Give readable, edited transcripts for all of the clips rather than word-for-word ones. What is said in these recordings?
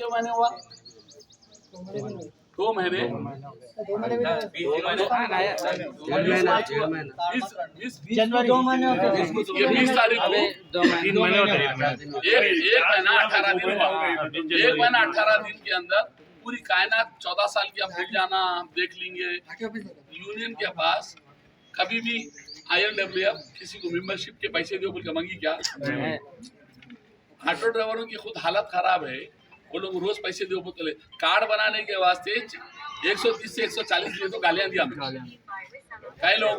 महीने हुआ 2 महीने जनवरी 2 महीने ये 20 तारीख को 3 महीने होते हैं। एक महीना 18 दिन हुआ। 1 महीना 18 दिन के अंदर पूरी कायनात 14 साल की आप भूल जाना, हम देख लेंगे। यूनियन के पास कभी भी ILWF किसी को मेंबरशिप के पैसे दो बोल के मांगी क्या? ऑटो ड्राइवरों की खुद हालत खराब है, वो लोग रोज पैसे दो बोलते। कार्ड बनाने के वास्ते 130 से 140 लिए तो गालियां दिया कई लोग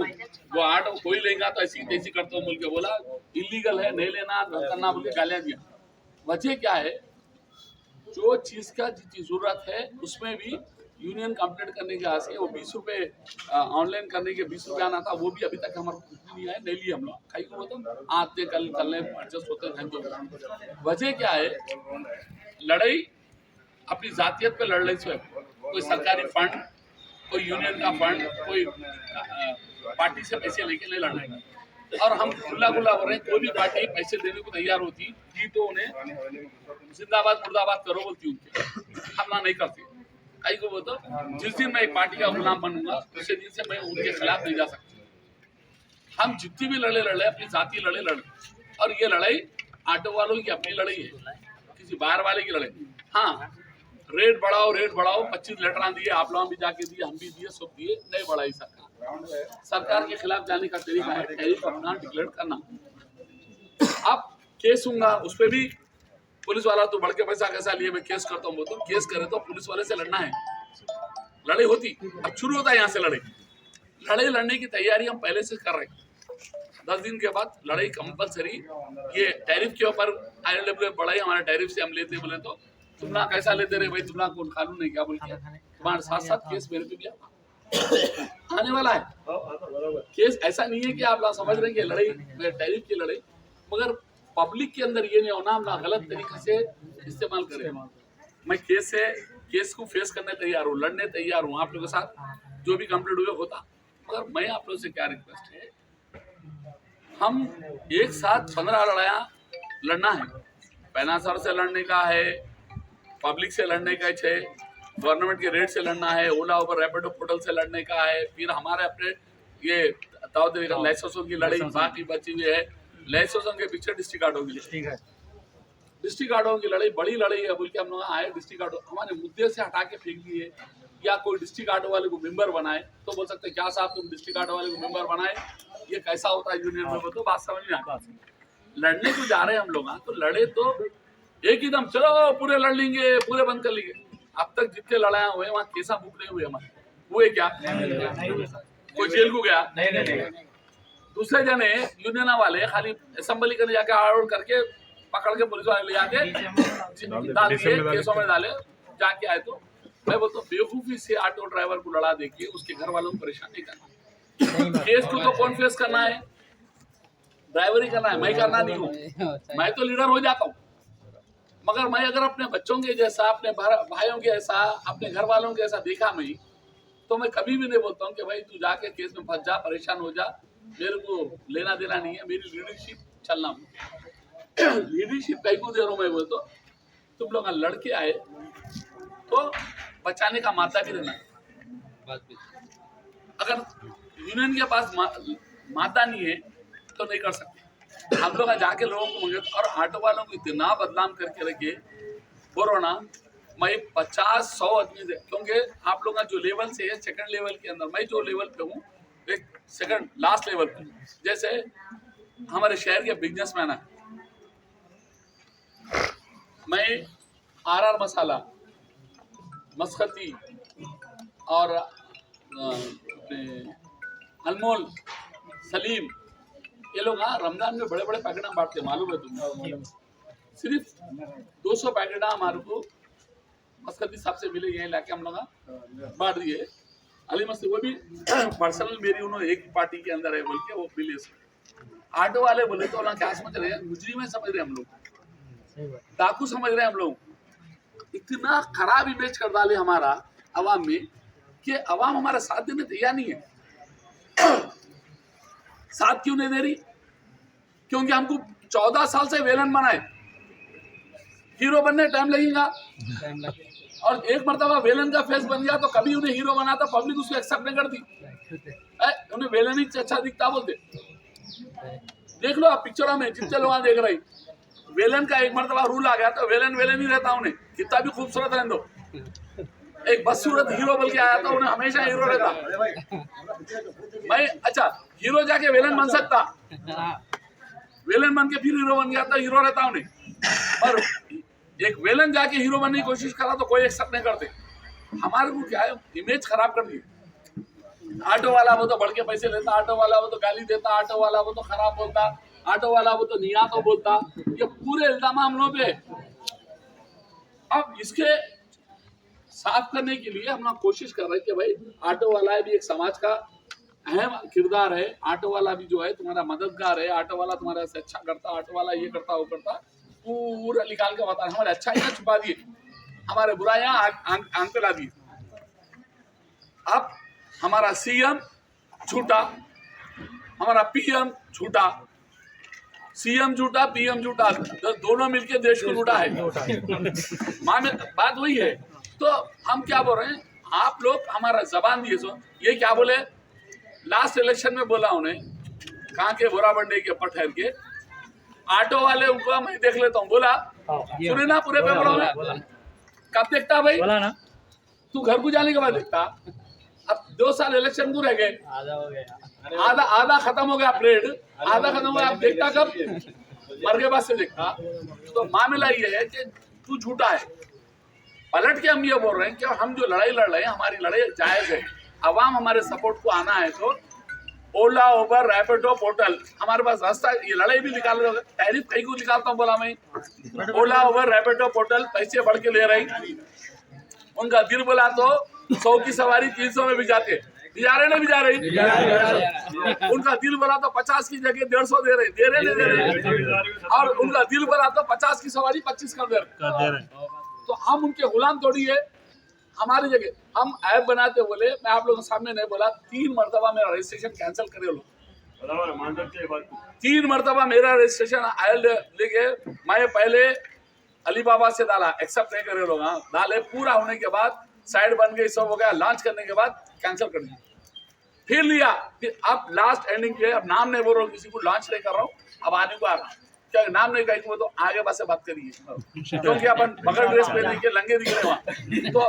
वो ऑटो कोई लेगा तो ऐसी तैसी करते हो बोल के बोला, इलीगल है, नहीं लेना करना बोल के गालियां दिया। वजह क्या है? जो चीज का जितनी जरूरत है उसमें भी यूनियन कंप्लीट करने के आस वो 20 रुपए ऑनलाइन करने के 20 रुपए आना था, वो भी अभी तक हमारे नहीं आया, नहीं लिए हम लोग। कई को तो आते कल एडजस्ट होते हैं। वजह क्या है? लड़ाई अपनी जातियत पे लड़ रही है। कोई सरकारी फंड, कोई यूनियन का फंड, कोई पार्टी से पैसे लेके नहीं लड़ रहे। और हम खुला हो रहे हैं, कोई भी पार्टी पैसे देने को तैयार होती थी तो उन्हें जिंदाबाद मुर्दाबाद करो बोलती, उनके हमला नहीं करती। कई को बोलते जिस दिन मैं एक पार्टी का गुलाम बनूंगा उसी दिन से मैं उनके खिलाफ नहीं जा सकती। हम जितनी भी लड़े अपनी जाति लड़े। और ये लड़ाई ऑटो वालों की अपनी लड़ाई है, किसी बाहर वाले की लड़ाई। हाँ, रेट बढ़ाओ 25 लीटर दिए, आप लोग भी जाके दिए, हम भी दिए, सब दिए, नहीं बढ़ाई सरकार के खिलाफ जाने का तरीका है टैरिफ अपना डिक्लेयर करना। अब केस होगा उस पर भी पुलिस वाला तो बढ़ के पैसा कैसा लिए मैं केस करता हूँ, वो तो केस करे तो पुलिस वाले से लड़ना है। लड़ाई होती अब शुरू होता है यहाँ से लड़ाई लड़ने की तैयारी हम पहले से कर रहे हैं। 10 दिन के बाद लड़ाई कंपलसरी। ये टैरिफ के ऊपर ILWF बढ़ाई, हमारे टैरिफ से हम लेते बोले तो तुम ना कैसा लेते रहे भाई, तुम ना कौन कानून नहीं क्या बोल के तुम्हारे साथ केस मेरे पे भी आने वाला है। केस ऐसा नहीं है कि आप लोग समझ रहे हैं कि लड़ाई टैरिफ की लड़ाई, मगर पब्लिक के अंदर ये नहीं होना हम ना गलत तरीके से इस्तेमाल करें। मैं केस को फेस करने तैयार हूँ, लड़ने तैयार हूँ आप लोगों के साथ, जो भी कंप्लीट हुए होता। मगर मैं आप लोगों से क्या रिक्वेस्ट है, हम एक साथ 15 लड़ाइयाँ लड़ना है। पैनासर से लड़ने का है, पब्लिक से लड़ने का है, गवर्नमेंट के रेट से लड़ना है, ओला उबर रैपिडो पोर्टल से लड़ने का है, फिर हमारे अपने ये लाइसेंसों की लड़ाई बाकी बची हुई है। लाइसेंसों के पीछे डिस्ट्रिक्ट आर्डो की लड़ाई, डिस्ट्रिक्ट आर्डो की लड़ाई बड़ी लड़ाई है बोल के हम लोग आए। डिस्ट्रिक्ट आर्डो हमारे मुद्दे से हटा के फेंक दिए, या कोई डिस्ट्रिक्ट आर्डो वाले को मेंबर बनाए तो बोल सकते क्या साहब तुम डिस्ट्रिक्ट आर्डो वाले को मेंबर बनाए, ये कैसा होता है यूनियन में, तो बात समझ में आता। लड़ने को जा रहे हैं हम लोग, तो लड़े तो एक ही दम चलो पूरे लड़ लेंगे, पूरे बंद कर लेंगे। अब तक जितने लड़ाइयाँ हुए वहाँ केसा बुक नहीं हुए हमारे, हुए क्या? कोई जेल को गया नहीं। दूसरे जने यूनियन वाले खाली असेंबली करने जाके आड़ करके पकड़ के पुलिस वाले ले जाके डाल के केसों में डाले जाके आए। तो मैं बोलता हूँ बेवकूफी से ऑटो ड्राइवर को लड़ा देके उसके घर वालों को परेशान नहीं करना। केस को तो कौन फेस करना है? ड्राइवर ही करना है, मैं करना नहीं हूँ। मैं तो लीडर हो जाता हूँ, मगर मैं अगर अपने बच्चों के जैसा, अपने भाइयों के जैसा, अपने घर वालों के जैसा देखा मैं, तो मैं कभी भी नहीं बोलता हूँ कि भाई तू जाके केस में फंस जा, परेशान हो जा, मेरे को लेना देना नहीं है। मेरी लीडरशिप चलना, लीडरशिप कहीं को दे रहा हूँ मैं। बोलता हूँ तुम लोग लड़के आए तो बचाने का माता भी रहना। अगर यूनियन के पास माता नहीं है तो नहीं कर सकते। हम लोग जाके लोगों को मंगे, और ऑटो वालों को इतना बदनाम करके रखे बोलो ना, मैं 50-100 आदमी से, क्योंकि आप लोग का जो लेवल से है सेकंड लेवल के अंदर, मैं जो लेवल पे हूँ एक सेकंड लास्ट लेवल पे। जैसे हमारे शहर के बिजनेसमैन है, मैं RR मसाला, मस्कती और अनमोल, सलीम, ये लोग रमजान में बड़े बड़े पैकेट बांटते, मालूम है तुम्हें? सिर्फ 200 पैकेट हमारे को मस्कती साहब से मिले, ये लाके हम लोग बांट दिए। अली मस्ती वो भी पर्सनल मेरी उन्होंने एक पार्टी के अंदर है बोल के वो मिले। ऑटो वाले बोले तो ना क्या समझ रहे हैं, मुजरिम समझ रहे हैं हम लोग, डाकू समझ रहे हैं हम लोग। इतना खराब इमेज कर डाले हमारा अवाम में कि अवाम हमारा साथ देने तैयार नहीं है। साथ क्यों नहीं दे रही? क्योंकि हमको 14 साल से वेलन बनाए, हीरो बनने टाइम लगेगा। और एक मरतबा वेलन का फेस बन गया तो कभी उन्हें हीरो बनाता, पब्लिक उसको एक्सेप्ट नहीं करती, उन्हें वेलन ही अच्छा दिखता बोलते। देख लो आप पिक्चरों में जितने लोग देख रहे, वेलन का एक मरतबा रूल आ गया तो वेलन वेलन ही रहता, उन्हें कितना भी खूबसूरत रहने दो। एक बदसूरत हीरो बन के आया तो उन्हें हमेशा हीरो रहता। मैं अच्छा हीरो जाके वेलन बन सकता, वेलन बन के फिर हीरो बन गया तो हीरो रहता उन्हें। और एक वेलन जाके हीरो बनने की कोशिश करा तो कोई एक्सेप्ट नहीं करते। हमारे को क्या है, इमेज खराब कर दी। ऑटो वाला वो तो बढ़ के पैसे लेता, ऑटो वाला वो तो गाली देता, ऑटो वाला वो तो खराब बोलता, ऑटो वाला वो तो निया तो बोलता, ये पूरे इल्जाम हम लोग पे। अब इसके साफ करने के लिए हम लोग कोशिश कर रहे हैं कि भाई ऑटो वाला भी एक समाज का अहम किरदार है, ऑटो वाला भी जो है तुम्हारा मददगार है, ऑटो वाला तुम्हारा से अच्छा करता, ऑटो वाला ये करता वो करता, पूरा निकाल के बता। हमारे अच्छाइयां छुपा दिए, हमारे बुराइयां आंख पे ला दिए। अब हमारा सीएम झूठा, हमारा पीएम झूठा, सीएम झूठा पीएम झूठा, दोनों मिलके देश को लूटा है। बात वही है। तो हम क्या बोल रहे हैं, आप लोग हमारा जबान दिए सो ये क्या बोले, लास्ट इलेक्शन में बोला उन्हें कहाँ के बोरा बंडे के ऊपर ठहर के ऑटो वाले उनको मैं देख लेता हूँ, बोला सुने ना पूरे पेपरों में। कब देखता भाई, तू घर को जाने के बाद देखता। अब 2 साल इलेक्शन को रह गए, आधा खत्म हो गया प्लेट, आधा खत्म हो गया। आप देखता कब, मर के बाद से देखता। तो मामला ये है कि तू झूठा है। पलट के हम ये बोल रहे हैं कि हम जो लड़ाई लड़ रहे हैं हमारी लड़ाई जायज है। अवाम हमारे सपोर्ट को आना है तो ओला उबर रैपिडो पोर्टल हमारे पास रास्ता, ये लड़ाई भी निकाल रहे हो। टैरिफ कहीं को निकालता हूँ बोला मैं, ओला उबर रैपिडो पोर्टल पैसे बढ़ के ले रही। उनका दिल बोला तो 100 की सवारी 300 में भी जाते, जा रहे नहीं जा रही। उनका दिल बोला तो 50 की जगह 150 दे रहे। और उनका दिल बोला तो 50 की सवारी 25 कर दे रहे। तो हम उनके गुलाम थोड़ी है। हमारी जगह हम ऐप बनाते बोले, मैं आप लोगों के सामने नहीं बोला, 3 मरतबा मेरा रजिस्ट्रेशन कैंसिल करे लोग, 3 मरतबा मेरा रजिस्ट्रेशन आयल लेके मैं पहले अली बाबा से डाला, एक्सेप्ट नहीं करे लोग। हाँ डाले, पूरा होने के बाद साइड बन गई, सब हो गया, लॉन्च करने के बाद कैंसिल कर दिया, फिर लिया, फिर अब लास्ट एंडिंग पे, अब नाम नहीं बोल रहा हूँ, किसी को लॉन्च नहीं कर रहा हूँ, अब आने को आ रहा, क्या नाम नहीं कहेंगे तो आगे बात से बात करिए, क्योंकि अपन बगल ड्रेस पहन के लंगे दिख रहे वहाँ। तो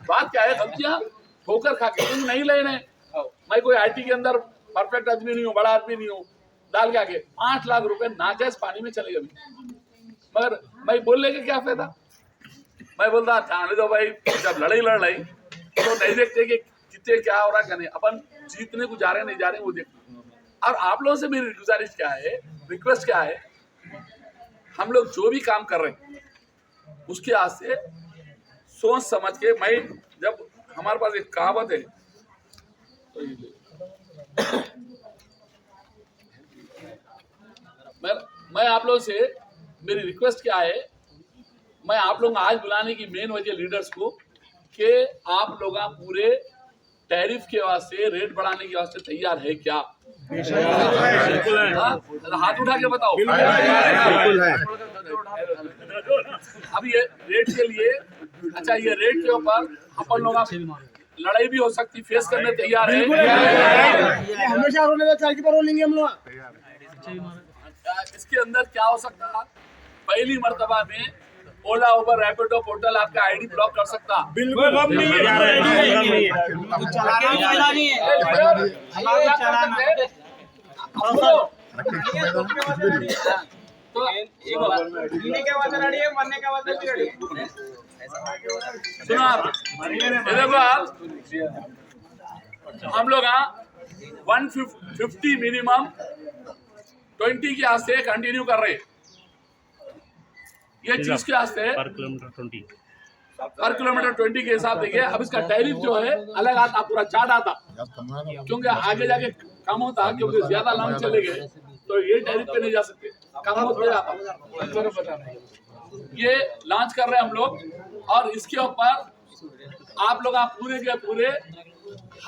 बात क्या है, गलतियाँ ठोकर खा के नहीं लेने। मैं कोई IT के अंदर परफेक्ट आदमी नहीं हूँ, बड़ा आदमी नहीं हूँ, डाल के आगे 5 लाख रुपए नाजायज पानी में चले गए। मगर मैं बोलने का क्या फायदा, मैं बोलता जाने दो भाई, जब लड़ाई लड़ रही तो नहीं देखते कि कितने क्या हो रहा क्या नहीं, अपन जीतने को जा रहे नहीं जा रहे वो देखते। और आप लोगों से मेरी गुजारिश क्या है, रिक्वेस्ट क्या है, हम लोग जो भी काम कर रहे हैं उसके आज से सोच समझ के, मैं जब हमारे पास एक कहावत है तो मैं आप लोगों से मेरी रिक्वेस्ट क्या है, मैं आप लोग आज बुलाने की मेन वजह लीडर्स को कि आप लोग पूरे टैरिफ के वास्ते, रेट बढ़ाने के वास्ते तैयार है क्या? हाथ उठा के बताओ। अब ये रेट के लिए, अच्छा ये रेट के ऊपर अपन लोग लड़ाई भी हो सकती, फेस करने तैयार है। हमेशा रोलेंगे, चाय पर रोलेंगे हम लोग। इसके अंदर क्या हो सकता है, पहली मर्तबा में ओला उबर रैपिडो पोर्टल आपका ID ब्लॉक कर सकता। बिल्कुल हम नहीं सुना देखो आप, हम लोग 150 मिनिमम 20 के आस्ते कंटिन्यू कर रहे हैं। ये चीज के वास्ते पर किलोमीटर 20 के हिसाब देखिए। अब इसका टैरिफ जो है अलग आता, पूरा चार्ट आता, क्योंकि आगे जाके कम होता, क्योंकि ज्यादा लॉन्ग चले गए तो ये टैरिफ पे नहीं जा सकते, कम हो जाता। ये लॉन्च कर रहे हैं हम लोग, और इसके ऊपर आप लोग पूरे के पूरे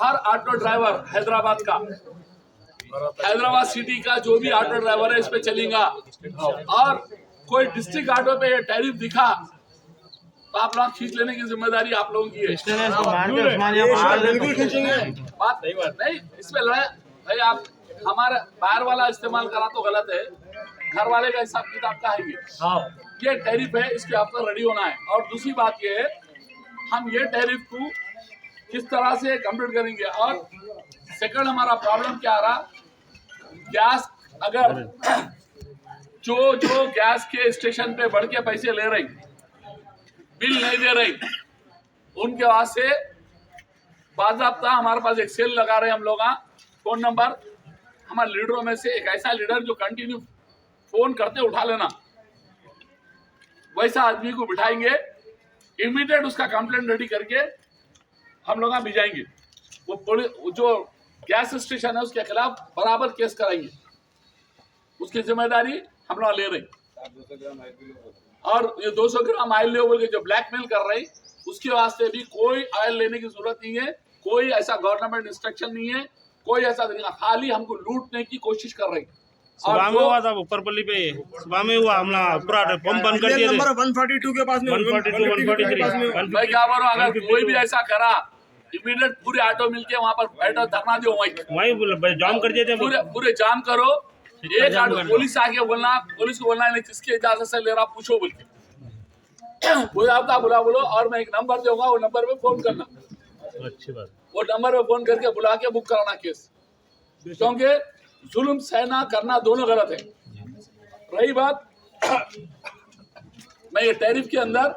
हर ऑटो ड्राइवर हैदराबाद सिटी का जो भी ऑटो ड्राइवर है इस पे चलेगा। और कोई डिस्ट्रिक्ट ऑटो पे टैरिफ दिखा तो आप लोग खींच लेने की जिम्मेदारी आप लोगों की है। बिल्कुल खींचेंगे। बात नहीं इसमें लड़ाई भाई, आप हमारा बाहर वाला इस्तेमाल करा तो गलत है, घर वाले का हिसाब किताब का है ये टैरिफ है, इसके आप पर रेडी होना है। और दूसरी बात ये है, हम ये टैरिफ को किस तरह से कंप्लीट करेंगे। और सेकंड हमारा प्रॉब्लम क्या आ रहा, गैस अगर जो गैस के स्टेशन पे बढ़ के पैसे ले रही, बिल नहीं दे रही, उनके वास्ते बाज़ाब्ता हमारे पास एक सेल लगा रहे हैं हम लोग। फोन नंबर हमारे लीडरों में से एक ऐसा लीडर जो कंटिन्यू फोन करते उठा लेना, वैसा आदमी को बिठाएंगे, इमीडिएट उसका कंप्लेंट रेडी करके हम लोग भिजाएंगे। वो पुलिस जो गैस स्टेशन है उसके खिलाफ बराबर केस कराएंगे, उसकी जिम्मेदारी हम लोग ले रहे हैं। और ये 200 ग्राम ऑयल ले बोल के जो ब्लैकमेल कर रहे हैं, उसके वास्ते भी कोई ऑयल लेने की जरूरत नहीं है, कोई ऐसा गवर्नमेंट इंस्ट्रक्शन नहीं है, कोई ऐसा तरीका, खाली हमको लूटने की कोशिश कर रही। सुबह में हुआ था ऊपरपल्ली पे, सुबह में हुआ हमला पूरा पंप बंद कर दिए थे। नंबर 142 के पास में 142, 143, मैं क्या बोल रहा हूँ, अगर कोई भी ऐसा करा, इमीडिएट पूरे ऑटो मिलके वहाँ पर बैठो, धरना दो, वहीं जाम कर दिए थे। पूरे जाम करो। एक ऑटो पुलिस आके बोलना, पुलिस को बोलना किसके इजाजत से ले रहा पूछो बोल के बुला बोलो। और मैं एक नंबर दूंगा, वो नंबर पे फोन करना, अच्छी बात। वो नंबर पे फोन करके बुला के बुक कराना केस, क्योंकि जुल्म सहना करना दोनों गलत है। रही बात मैं ये टैरिफ के अंदर